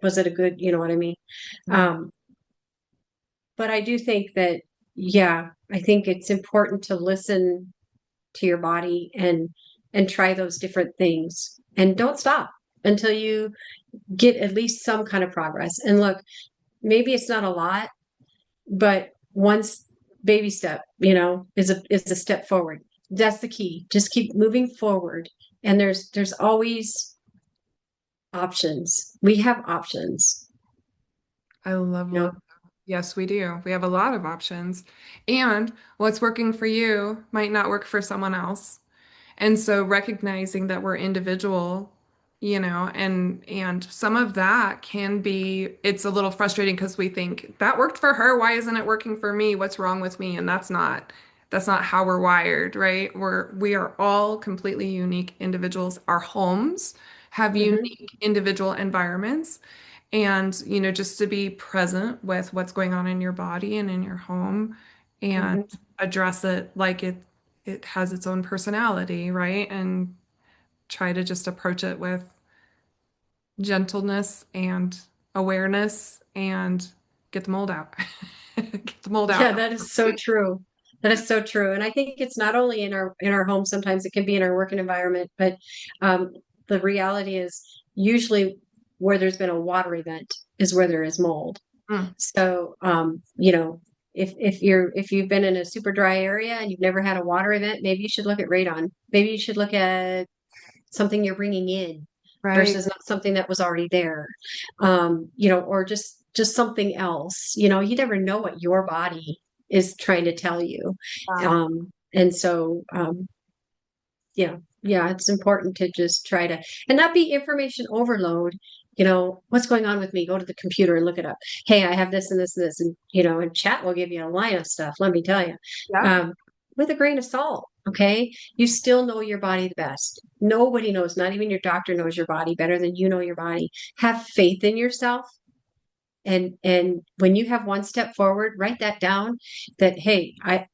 was it a good, you know what I mean? Yeah. Um, but I do think that, yeah, I think it's important to listen to your body and try those different things and don't stop until you get at least some kind of progress. And look, maybe it's not a lot, but once baby step, is a step forward. That's the key. Just keep moving forward. And there's always options. We have options, I love, you know. love. Yes, we do. We have a lot of options. And what's working for you might not work for someone else. And so recognizing that we're individual, and some of that can be, it's a little frustrating because we think that worked for her. Why isn't it working for me? What's wrong with me? And that's not how we're wired, right? We are all completely unique individuals. Our homes have Hmm. unique individual environments. And, just to be present with what's going on in your body and in your home and Hmm. address it like it has its own personality, right? And try to just approach it with gentleness and awareness and get the mold out. Get the mold Yeah, out. that is so true. That is so true. And I think it's not only in our home, sometimes it can be in our working environment, but um, the reality is usually where there's been a water event is where there is mold. Mm, So, if you've been in a super dry area and you've never had a water event, maybe you should look at radon. Maybe you should look at something you're bringing in right. versus not something that was already there. Or just something else. You never know what your body is trying to tell you. Wow. And so, yeah, yeah, it's important to just try to and not be information overload. What's going on with me? Go to the computer and look it up. Hey, I have this and this and this, and chat will give you a line of stuff. Let me tell you, Yeah. um, with a grain of salt. Okay, you still know your body the best. Nobody knows, not even your doctor knows your body better than you know your body. Have faith in yourself, and when you have one step forward, write that down. That hey, I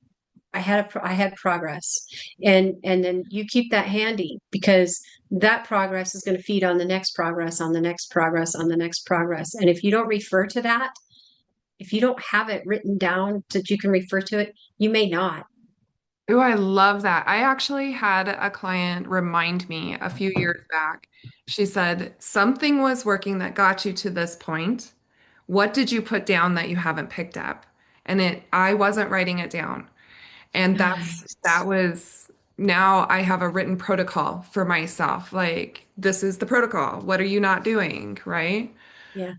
had progress, and then you keep that handy because that progress is going to feed on the next progress, on the next progress, on the next progress. And if you don't refer to that, if you don't have it written down that you can refer to it, you may not. Oh, I love that. I actually had a client remind me a few years back. She said, something was working that got you to this point. What did you put down that you haven't picked up? And I wasn't writing it down. And that Nice. was now I have a written protocol for myself. Like, this is the protocol. What are you not doing? Right? Yeah.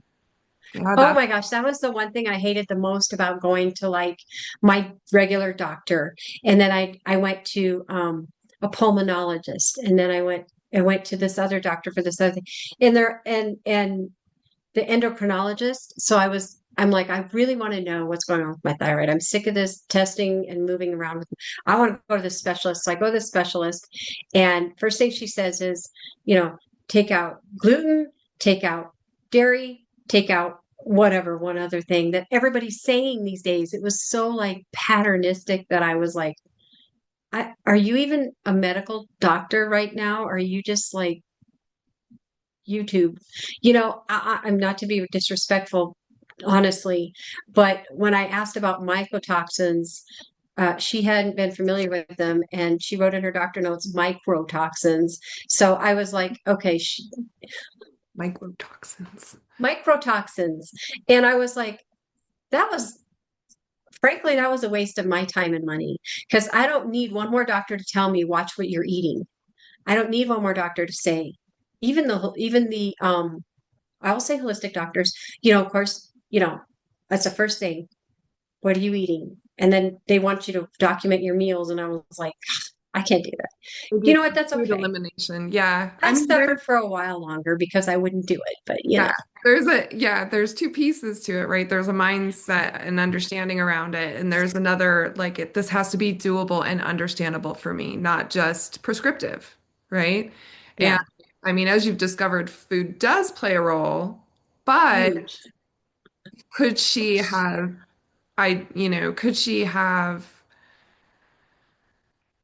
Yeah, Oh that's my gosh, that was the one thing I hated the most about going to like my regular doctor. And then I went to a pulmonologist, and then I went to this other doctor for this other thing. And the endocrinologist. So I'm like, I really want to know what's going on with my thyroid. I'm sick of this testing and moving around. I want to go to the specialist. So I go to the specialist, and first thing she says is, take out gluten, take out dairy, take out whatever, one other thing that everybody's saying these days. It was so like patternistic that I was like, are you even a medical doctor right now? Are you just like YouTube? I'm not to be disrespectful, honestly, but when I asked about mycotoxins, she hadn't been familiar with them, and she wrote in her doctor notes microtoxins. So I was like, okay, microtoxins. microtoxins, and I was like, that was frankly that was a waste of my time and money because I don't need one more doctor to tell me watch what you're eating. I don't need one more doctor to say, even the I will say holistic doctors, of course, that's the first thing. What are you eating? And then they want you to document your meals. And I was like, I can't do that. They You do know what? That's food okay. elimination. Yeah. I I mean, there's suffered for a while longer because I wouldn't do it, but yeah, there's two pieces to it, right? There's a mindset and understanding around it, and there's another this has to be doable and understandable for me, not just prescriptive. right? And Yeah, I mean, as you've discovered, food does play a role, but huge. could she have, could she have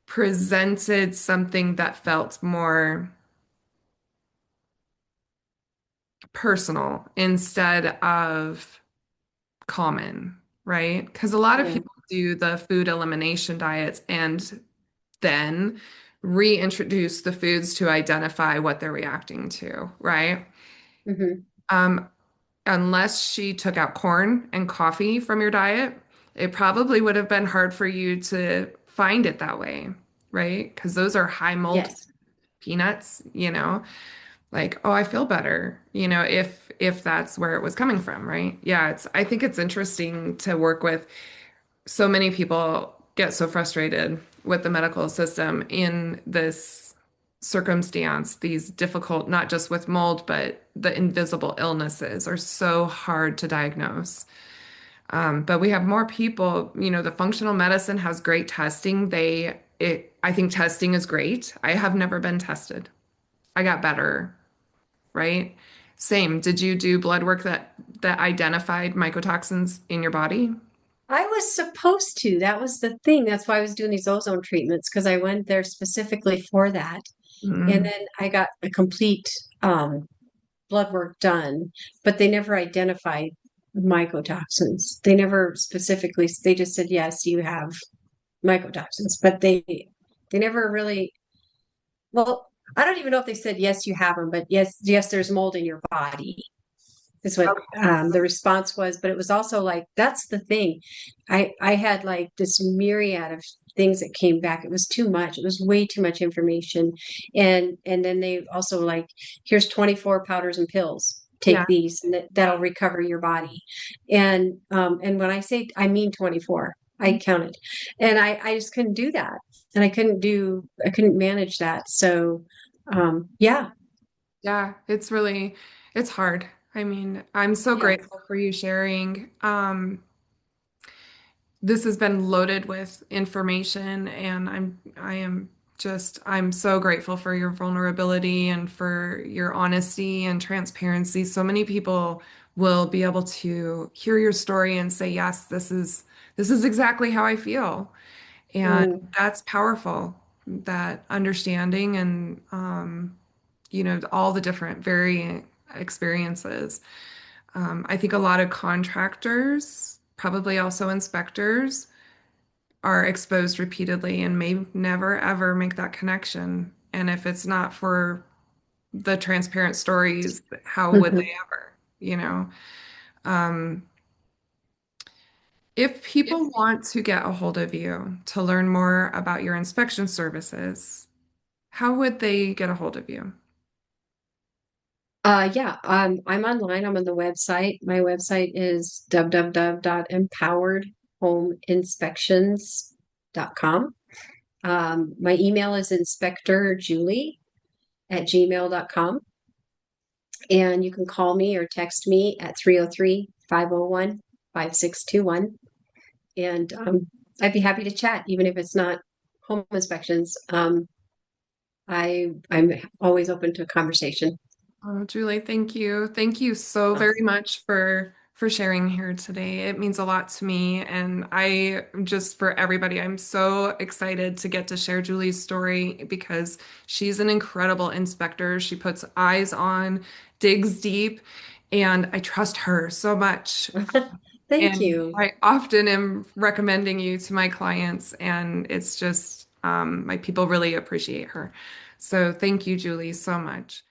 presented something that felt more personal instead of common, right? Because a lot of Yeah. people do the food elimination diets and then reintroduce the foods to identify what they're reacting to, right? Hmm. Um, Unless she took out corn and coffee from your diet, it probably would have been hard for you to find it that way, right? Because those are high mold Yes. peanuts, like, oh, I feel better, if that's where it was coming from, right? Yeah, I think it's interesting to work with. So many people get so frustrated with the medical system in this circumstance. These difficult, not just with mold, but the invisible illnesses are so hard to diagnose. But we have more people, the functional medicine has great testing. I think testing is great. I have never been tested. I got better, right? Same. Did you do blood work that identified mycotoxins in your body? I was supposed to. That was the thing. That's why I was doing these ozone treatments because I went there specifically for that. And Mm. then I got a complete blood work done, but they never identified mycotoxins. They never specifically, they just said, yes, you have mycotoxins, but they never really, well, I don't even know if they said, yes, you have them, but yes, there's mold in your body is what the response was. But it was also like, that's the thing. I had like this myriad of things that came back. It was too much. It was way too much information. And then they also like, here's 24 powders and pills. Yeah. Take these and that'll recover your body. And when I say I mean 24, I counted. And I just couldn't do that. And I couldn't manage that. So yeah. Yeah, it's hard. I mean, I'm so Yes. grateful for you sharing. This has been loaded with information, and I'm so grateful for your vulnerability and for your honesty and transparency. So many people will be able to hear your story and say, yes, this is exactly how I feel. And Mm, that's powerful, that understanding and all the different varying experiences. I think a lot of contractors, probably also inspectors, are exposed repeatedly and may never ever make that connection. And if it's not for the transparent stories, how would they mhm. ever, Um, if people want to get a hold of you to learn more about your inspection services, how would they get a hold of you? Yeah, I'm online. I'm on the website. My website is www.empoweredhomeinspections.com. My email is inspectorjulie@gmail.com. And you can call me or text me at 303-501-5621. And I'd be happy to chat, even if it's not home inspections. I'm always open to a conversation. Oh, Julie, thank you. Thank you so very much for sharing here today. It means a lot to me, and just for everybody, I'm so excited to get to share Julie's story because she's an incredible inspector. She puts eyes on, digs deep, and I trust her so much. Thank And you. I often am recommending you to my clients, and it's just my people really appreciate her. So thank you, Julie, so much.